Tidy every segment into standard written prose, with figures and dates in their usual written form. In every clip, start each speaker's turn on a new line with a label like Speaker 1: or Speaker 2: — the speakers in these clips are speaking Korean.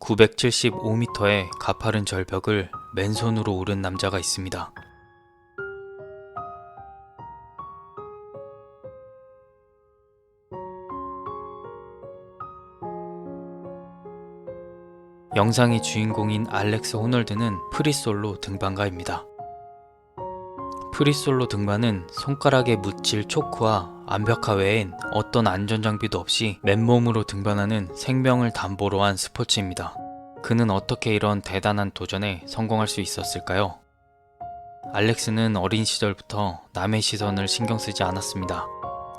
Speaker 1: 975m의 가파른 절벽을 맨손으로 오른 남자가 있습니다. 영상의 주인공인 알렉스 호널드는 프리솔로 등반가입니다. 프리솔로 등반은 손가락에 묻힐 초크와 암벽화 외엔 어떤 안전장비도 없이 맨몸으로 등반하는 생명을 담보로 한 스포츠입니다. 그는 어떻게 이런 대단한 도전에 성공할 수 있었을까요? 알렉스는 어린 시절부터 남의 시선을 신경 쓰지 않았습니다.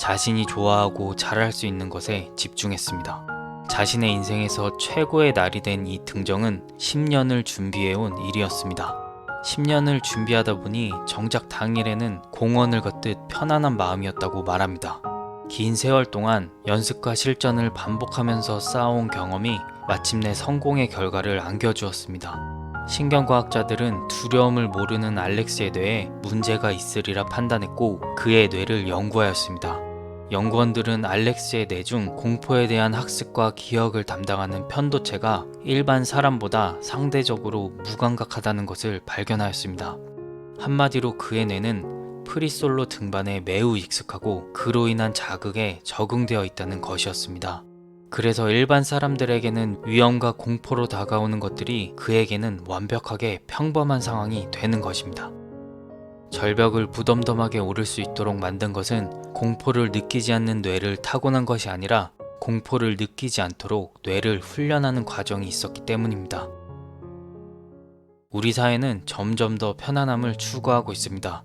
Speaker 1: 자신이 좋아하고 잘할 수 있는 것에 집중했습니다. 자신의 인생에서 최고의 날이 된 이 등정은 10년을 준비해온 일이었습니다. 10년을 준비하다 보니 정작 당일에는 공원을 걷듯 편안한 마음이었다고 말합니다. 긴 세월 동안 연습과 실전을 반복하면서 쌓아온 경험이 마침내 성공의 결과를 안겨주었습니다. 신경과학자들은 두려움을 모르는 알렉스의 뇌에 문제가 있으리라 판단했고 그의 뇌를 연구하였습니다. 연구원들은 알렉스의 뇌 중 공포에 대한 학습과 기억을 담당하는 편도체가 일반 사람보다 상대적으로 무감각하다는 것을 발견하였습니다. 한마디로 그의 뇌는 프리솔로 등반에 매우 익숙하고 그로 인한 자극에 적응되어 있다는 것이었습니다. 그래서 일반 사람들에게는 위험과 공포로 다가오는 것들이 그에게는 완벽하게 평범한 상황이 되는 것입니다. 절벽을 무덤덤하게 오를 수 있도록 만든 것은 공포를 느끼지 않는 뇌를 타고난 것이 아니라 공포를 느끼지 않도록 뇌를 훈련하는 과정이 있었기 때문입니다. 우리 사회는 점점 더 편안함을 추구하고 있습니다.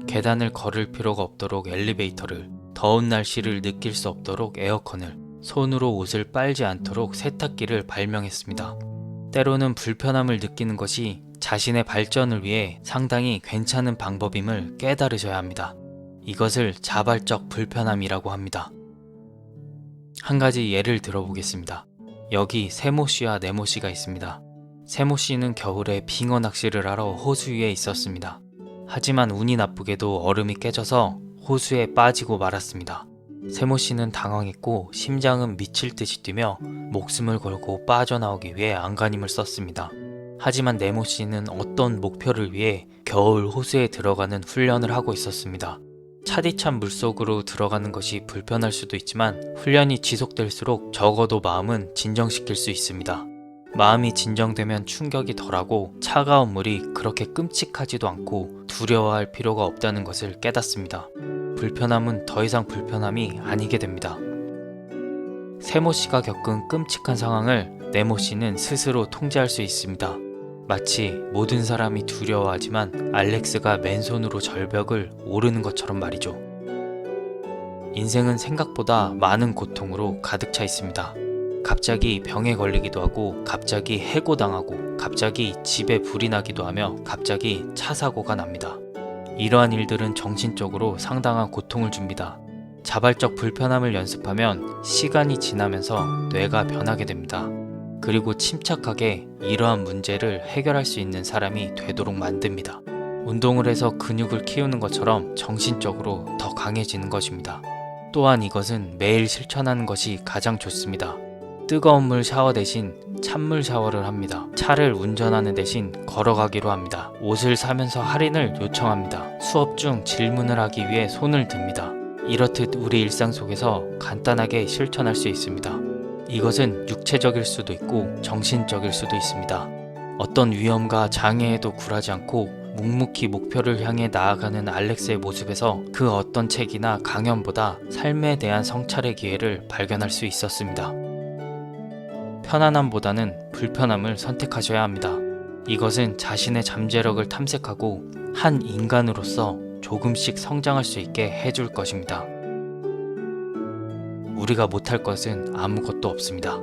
Speaker 1: 계단을 걸을 필요가 없도록 엘리베이터를, 더운 날씨를 느낄 수 없도록 에어컨을, 손으로 옷을 빨지 않도록 세탁기를 발명했습니다. 때로는 불편함을 느끼는 것이 자신의 발전을 위해 상당히 괜찮은 방법임을 깨달으셔야 합니다. 이것을 자발적 불편함이라고 합니다. 한 가지 예를 들어보겠습니다. 여기 세모씨와 네모씨가 있습니다. 세모씨는 겨울에 빙어 낚시를 하러 호수 위에 있었습니다. 하지만 운이 나쁘게도 얼음이 깨져서 호수에 빠지고 말았습니다. 세모씨는 당황했고 심장은 미칠 듯이 뛰며 목숨을 걸고 빠져나오기 위해 안간힘을 썼습니다. 하지만 네모씨는 어떤 목표를 위해 겨울 호수에 들어가는 훈련을 하고 있었습니다. 차디찬 물속으로 들어가는 것이 불편할 수도 있지만 훈련이 지속될수록 적어도 마음은 진정시킬 수 있습니다. 마음이 진정되면 충격이 덜하고 차가운 물이 그렇게 끔찍하지도 않고 두려워할 필요가 없다는 것을 깨닫습니다. 불편함은 더 이상 불편함이 아니게 됩니다. 세모씨가 겪은 끔찍한 상황을 네모씨는 스스로 통제할 수 있습니다. 마치 모든 사람이 두려워하지만 알렉스가 맨손으로 절벽을 오르는 것처럼 말이죠. 인생은 생각보다 많은 고통으로 가득 차 있습니다. 갑자기 병에 걸리기도 하고 갑자기 해고당하고 갑자기 집에 불이 나기도 하며 갑자기 차 사고가 납니다. 이러한 일들은 정신적으로 상당한 고통을 줍니다. 자발적 불편함을 연습하면 시간이 지나면서 뇌가 변하게 됩니다. 그리고 침착하게 이러한 문제를 해결할 수 있는 사람이 되도록 만듭니다. 운동을 해서 근육을 키우는 것처럼 정신적으로 더 강해지는 것입니다. 또한 이것은 매일 실천하는 것이 가장 좋습니다. 뜨거운 물 샤워 대신 찬물 샤워를 합니다. 차를 운전하는 대신 걸어가기로 합니다. 옷을 사면서 할인을 요청합니다. 수업 중 질문을 하기 위해 손을 듭니다. 이렇듯 우리 일상 속에서 간단하게 실천할 수 있습니다. 이것은 육체적일 수도 있고 정신적일 수도 있습니다. 어떤 위험과 장애에도 굴하지 않고 묵묵히 목표를 향해 나아가는 알렉스의 모습에서 그 어떤 책이나 강연보다 삶에 대한 성찰의 기회를 발견할 수 있었습니다. 편안함보다는 불편함을 선택하셔야 합니다. 이것은 자신의 잠재력을 탐색하고 한 인간으로서 조금씩 성장할 수 있게 해줄 것입니다. 우리가 못할 것은 아무것도 없습니다.